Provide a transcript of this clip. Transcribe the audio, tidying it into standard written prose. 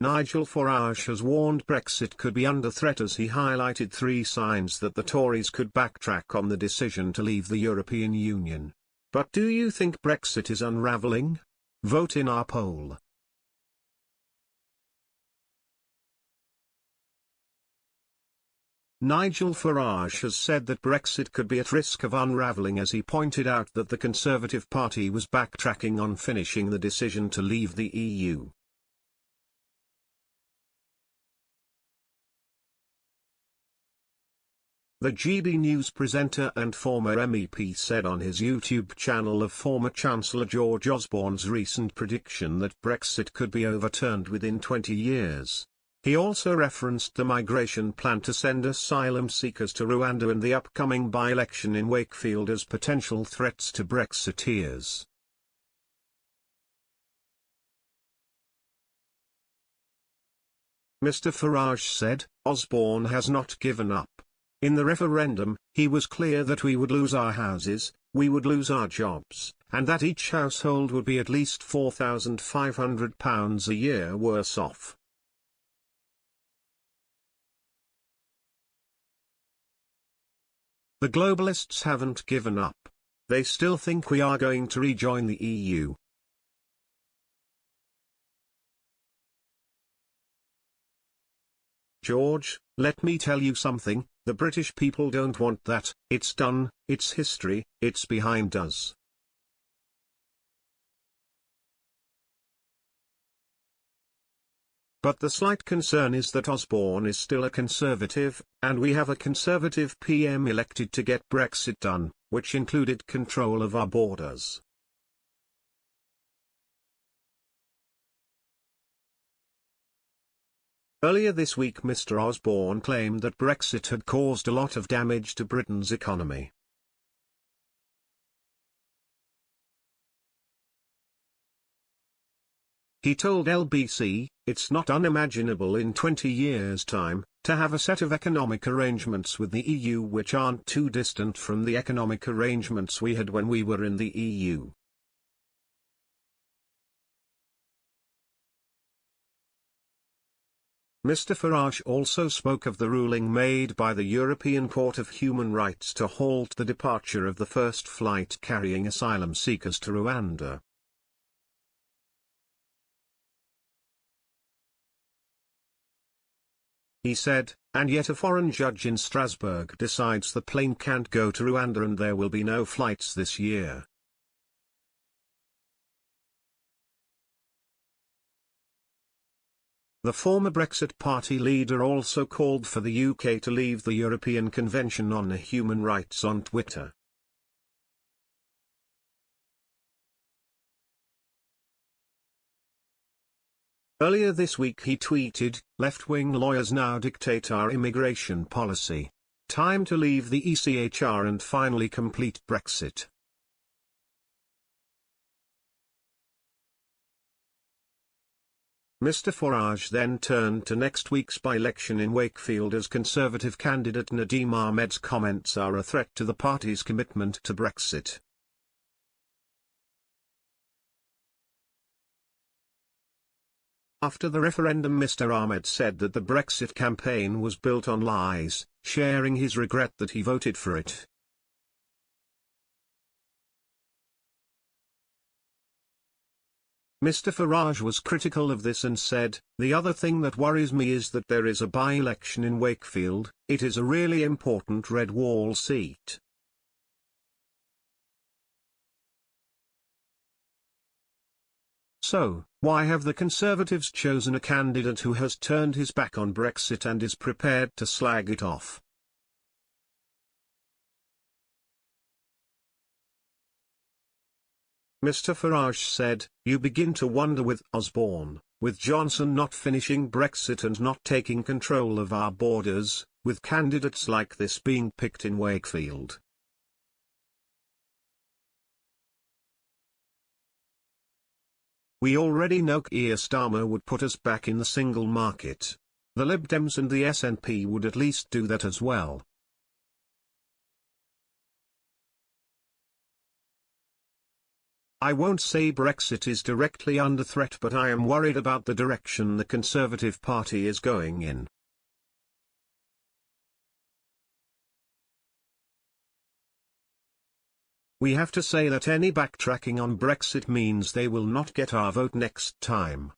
Nigel Farage has warned Brexit could be under threat as he highlighted 3 signs that the Tories could backtrack on the decision to leave the European Union. But do you think Brexit is unravelling? Vote in our poll. Nigel Farage has said that Brexit could be at risk of unravelling as he pointed out that the Conservative Party was backtracking on finishing the decision to leave the EU. The GB News presenter and former MEP said on his YouTube channel of former Chancellor George Osborne's recent prediction that Brexit could be overturned within 20 years. He also referenced the migration plan to send asylum seekers to Rwanda and the upcoming by-election in Wakefield as potential threats to Brexiteers. Mr. Farage said, Osborne has not given up. In the referendum, he was clear that we would lose our houses, we would lose our jobs, and that each household would be at least £4,500 a year worse off. The globalists haven't given up. They still think we are going to rejoin the EU. George, let me tell you something, the British people don't want that, it's done, it's history, it's behind us. But the slight concern is that Osborne is still a Conservative, and we have a Conservative PM elected to get Brexit done, which included control of our borders. Earlier this week Mr. Osborne claimed that Brexit had caused a lot of damage to Britain's economy. He told LBC, it's not unimaginable in 20 years' time, to have a set of economic arrangements with the EU which aren't too distant from the economic arrangements we had when we were in the EU. Mr. Farage also spoke of the ruling made by the European Court of Human Rights to halt the departure of the first flight carrying asylum seekers to Rwanda. He said, and yet a foreign judge in Strasbourg decides the plane can't go to Rwanda and there will be no flights this year. The former Brexit Party leader also called for the UK to leave the European Convention on Human Rights on Twitter. Earlier this week he tweeted, left-wing lawyers now dictate our immigration policy. Time to leave the ECHR and finally complete Brexit. Mr. Farage then turned to next week's by-election in Wakefield as Conservative candidate Nadeem Ahmed's comments are a threat to the party's commitment to Brexit. After the referendum Mr. Ahmed said that the Brexit campaign was built on lies, sharing his regret that he voted for it. Mr. Farage was critical of this and said, the other thing that worries me is that there is a by-election in Wakefield, it is a really important red wall seat. So, why have the Conservatives chosen a candidate who has turned his back on Brexit and is prepared to slag it off? Mr. Farage said, you begin to wonder with Osborne, with Johnson not finishing Brexit and not taking control of our borders, with candidates like this being picked in Wakefield. We already know Keir Starmer would put us back in the single market. The Lib Dems and the SNP would at least do that as well. I won't say Brexit is directly under threat, but I am worried about the direction the Conservative Party is going in. We have to say that any backtracking on Brexit means they will not get our vote next time.